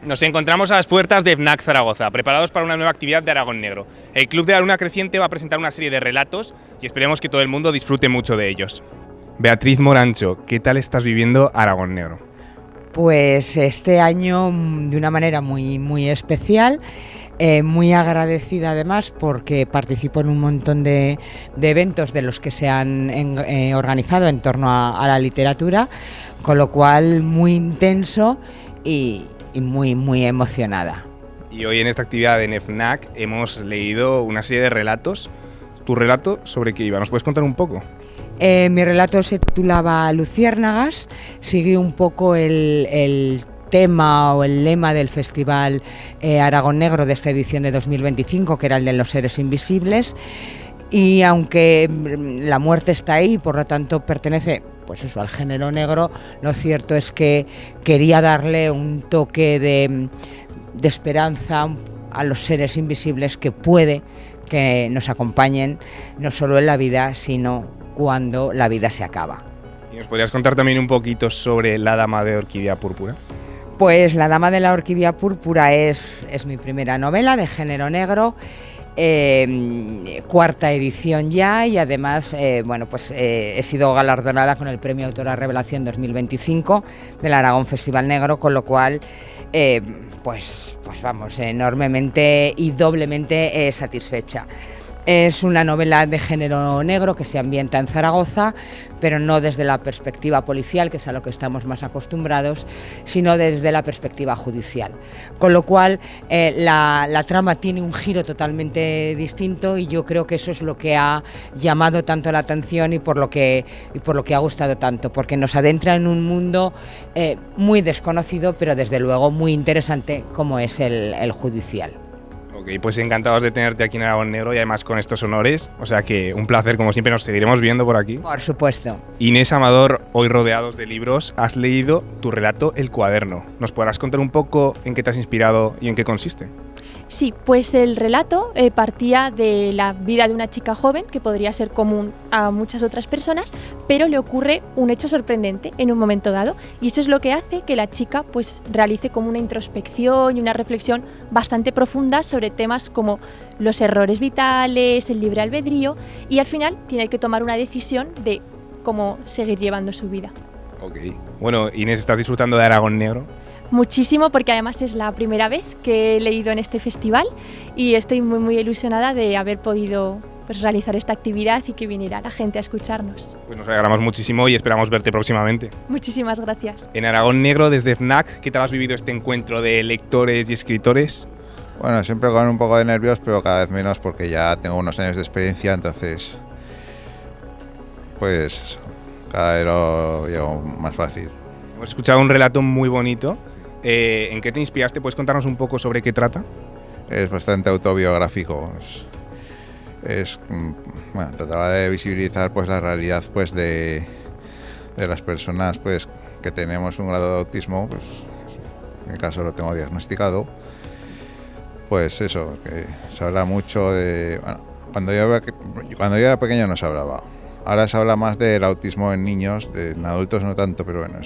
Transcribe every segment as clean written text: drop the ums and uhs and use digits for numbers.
Nos encontramos a las puertas de FNAC Zaragoza, preparados para una nueva actividad de Aragón Negro. El Club de la Luna Creciente va a presentar una serie de relatos y esperemos que todo el mundo disfrute mucho de ellos. Beatriz Morancho, ¿qué tal estás viviendo Aragón Negro? Pues este año de una manera muy especial, muy agradecida además porque participo en un montón de eventos de los que se han organizado en torno a la literatura, con lo cual muy intenso y muy emocionada. Y hoy en esta actividad en FNAC hemos leído una serie de relatos. ¿Tu relato sobre qué iba? ¿Nos puedes contar un poco? Mi relato se titulaba Luciérnagas, sigue un poco el tema o el lema del Festival Aragón Negro de esta edición de 2025, que era el de los seres invisibles, y aunque la muerte está ahí, por lo tanto pertenece pues eso, al género negro, lo cierto es que quería darle un toque de esperanza a los seres invisibles que puede que nos acompañen no solo en la vida, sino cuando la vida se acaba. ¿Y nos podrías contar también un poquito sobre La Dama de Orquídea Púrpura? Pues La Dama de la Orquídea Púrpura es mi primera novela de género negro, cuarta edición ya, y además he sido galardonada con el Premio Autora Revelación 2025 del Aragón Festival Negro, con lo cual pues vamos, enormemente y doblemente satisfecha. Es una novela de género negro que se ambienta en Zaragoza, pero no desde la perspectiva policial, que es a lo que estamos más acostumbrados, sino desde la perspectiva judicial. Con lo cual, la trama tiene un giro totalmente distinto y yo creo que eso es lo que ha llamado tanto la atención y por lo que ha gustado tanto, porque nos adentra en un mundo muy desconocido, pero desde luego muy interesante como es el judicial. Ok, pues encantados de tenerte aquí en Aragón Negro y además con estos honores, o sea que un placer, como siempre, nos seguiremos viendo por aquí. Por supuesto. Inés Amador, hoy rodeados de libros, has leído tu relato El Cuaderno. ¿Nos podrás contar un poco en qué te has inspirado y en qué consiste? Sí, pues el relato partía de la vida de una chica joven que podría ser común a muchas otras personas, pero le ocurre un hecho sorprendente en un momento dado y eso es lo que hace que la chica pues realice como una introspección y una reflexión bastante profunda sobre temas como los errores vitales, el libre albedrío y al final tiene que tomar una decisión de cómo seguir llevando su vida. Ok. Bueno, Inés, ¿estás disfrutando de Aragón Negro? Muchísimo, porque además es la primera vez que he leído en este festival y estoy muy ilusionada de haber podido pues, realizar esta actividad y que viniera la gente a escucharnos. Pues nos alegramos muchísimo y esperamos verte próximamente. Muchísimas gracias. En Aragón Negro, desde FNAC, ¿qué tal has vivido este encuentro de lectores y escritores? Bueno, siempre con un poco de nervios, pero cada vez menos porque ya tengo unos años de experiencia, entonces pues cada vez lo llevo más fácil. Hemos escuchado un relato muy bonito. ¿En qué te inspiraste? ¿Puedes contarnos un poco sobre qué trata? Es bastante autobiográfico. Trataba de visibilizar pues la realidad pues de las personas pues que tenemos un grado de autismo, pues en mi caso lo tengo diagnosticado. Pues eso, que se habla mucho de cuando yo era pequeño no se hablaba. Ahora se habla más del autismo en niños, en adultos no tanto, pero bueno,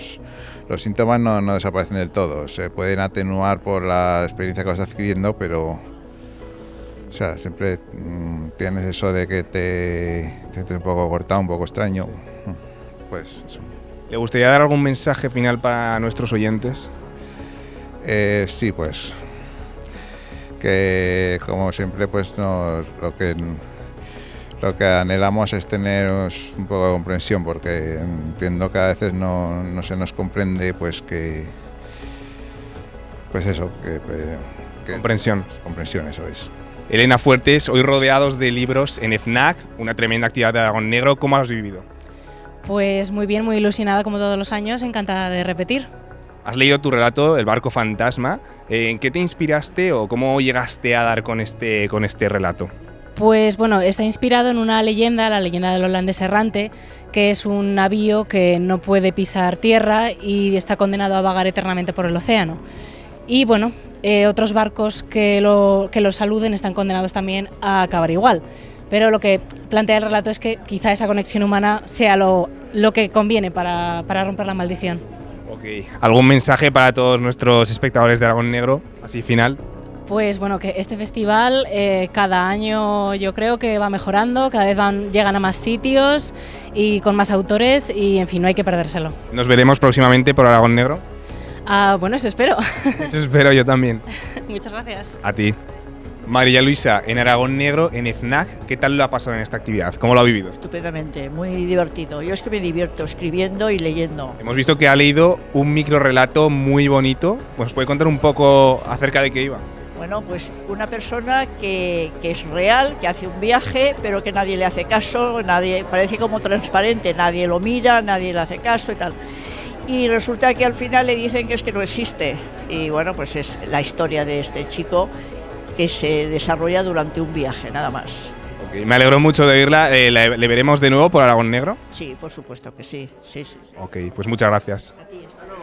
los síntomas no desaparecen del todo. Se pueden atenuar por la experiencia que vas adquiriendo, pero o sea, siempre tienes eso de que te sientes un poco cortado, un poco extraño. Pues eso. ¿Le gustaría dar algún mensaje final para nuestros oyentes? Sí, pues que como siempre pues lo que anhelamos es tener un poco de comprensión, porque entiendo que a veces no se nos comprende, pues que pues eso, que comprensión, eso es. Elena Fuertes, hoy rodeados de libros en FNAC, una tremenda actividad de Aragón Negro, ¿cómo has vivido? Pues muy bien, muy ilusionada como todos los años, encantada de repetir. Has leído tu relato, El barco fantasma. ¿En qué te inspiraste o cómo llegaste a dar con este relato? Pues bueno, está inspirado en una leyenda, la leyenda del holandés errante, que es un navío que no puede pisar tierra y está condenado a vagar eternamente por el océano. Y bueno, otros barcos que lo saluden están condenados también a acabar igual. Pero lo que plantea el relato es que quizá esa conexión humana sea lo que conviene para romper la maldición. Ok, Ok. ¿Algún mensaje para todos nuestros espectadores de Aragón Negro, así final? Pues bueno, que este festival cada año yo creo que va mejorando, cada vez llegan a más sitios y con más autores y en fin, no hay que perdérselo. ¿Nos veremos próximamente por Aragón Negro? Bueno, eso espero. Eso espero yo también. Muchas gracias. A ti. María Luisa, en Aragón Negro, en FNAC, ¿qué tal lo ha pasado en esta actividad? ¿Cómo lo ha vivido? Estupendamente, muy divertido. Yo es que me divierto escribiendo y leyendo. Hemos visto que ha leído un microrrelato muy bonito. ¿Nos puede contar un poco acerca de qué iba? Bueno, pues una persona que es real, que hace un viaje, pero que nadie le hace caso, nadie parece como transparente, nadie lo mira, nadie le hace caso y tal. Y resulta que al final le dicen que es que no existe. Y bueno, pues es la historia de este chico que se desarrolla durante un viaje, nada más. Okay, me alegro mucho de oírla. ¿Le veremos de nuevo por Aragón Negro? Sí, por supuesto que sí, sí, sí. Ok, pues muchas gracias. A ti, hasta luego.